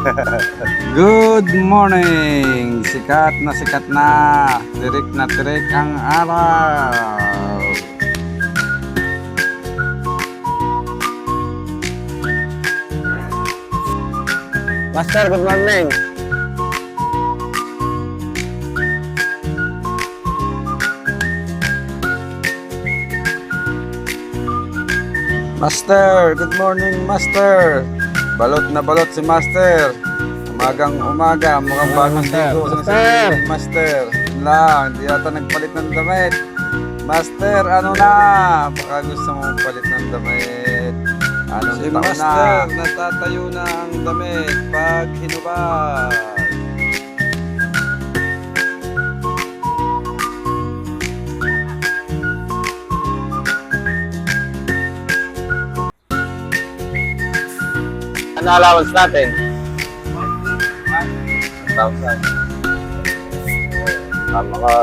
Good morning! Sikat na, tirik ang araw. Master, good morning. Master, good morning Master. Balot na balot si Master. Umagang umaga, mukhang bagong ligo sa sarili, Master. Yun lang, hindi yata nagpalit ng damit. Master, ano na? Baka gusto mong palit ng damit. Anong Si taon Master, na? natatayo na ang damit pag hinubad. Ano allowance natin? 1,000.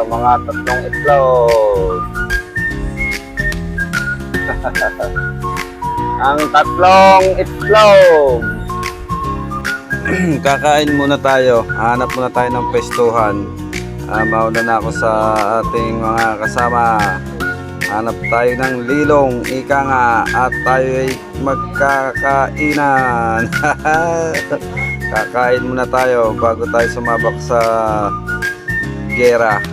Mga tatlong itlog. Ang tatlong itlog. Kakain muna tayo. Hanap muna tayo ng pwestuhan. Mauna na ako sa ating mga kasama. Hanap tayo ng lilong, ika nga, at tayo ay magkakainan. Kakain muna tayo bago tayo sumabak sa gera.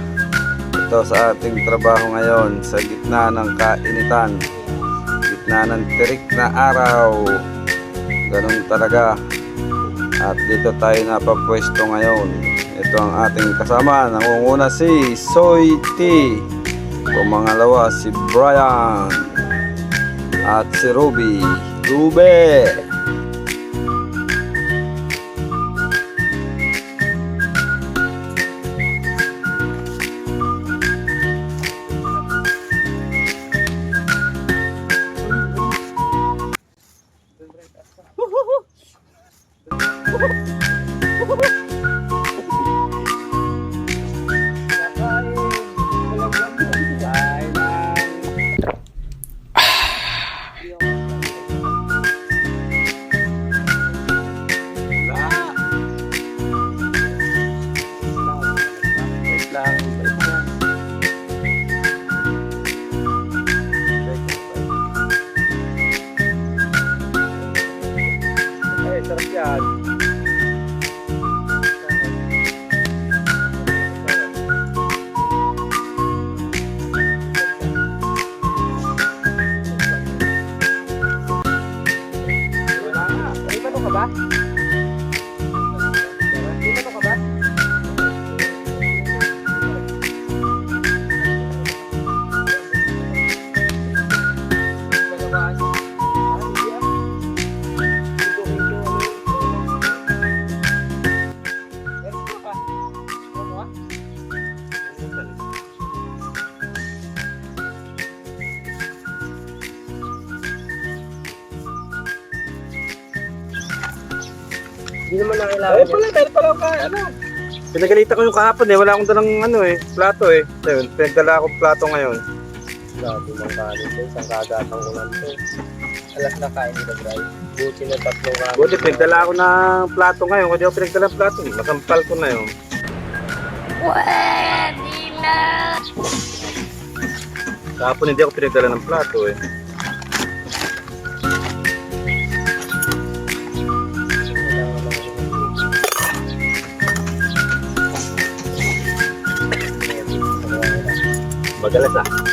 Ito sa ating trabaho ngayon sa gitna ng kainitan, gitna ng tirik na araw. Ganun talaga. At dito tayo napapwesto ngayon. Ito ang ating kasama. Nangunguna si Soy T. Pumangalawa si Brian. At si Ruby. Sarap yan. May manok ka ba? May manok ka ba? Hindi naman na kailangan yan. Meron pala ka, ano. Pinagalita ko yung kahapon wala akong dalang plato Ayun, pinagdala akong plato ngayon. Grabe ng kanin to. Isang kagatang ulan to. Alas na kain nila, Bray. Buti na tatlong kanin. Buti pinagdala ako ng plato ngayon, kung di ako pinagdala ng plato, masampal ko na yun. Pwede na. Kahapon hindi ako pinagdala ng plato Madalas ah.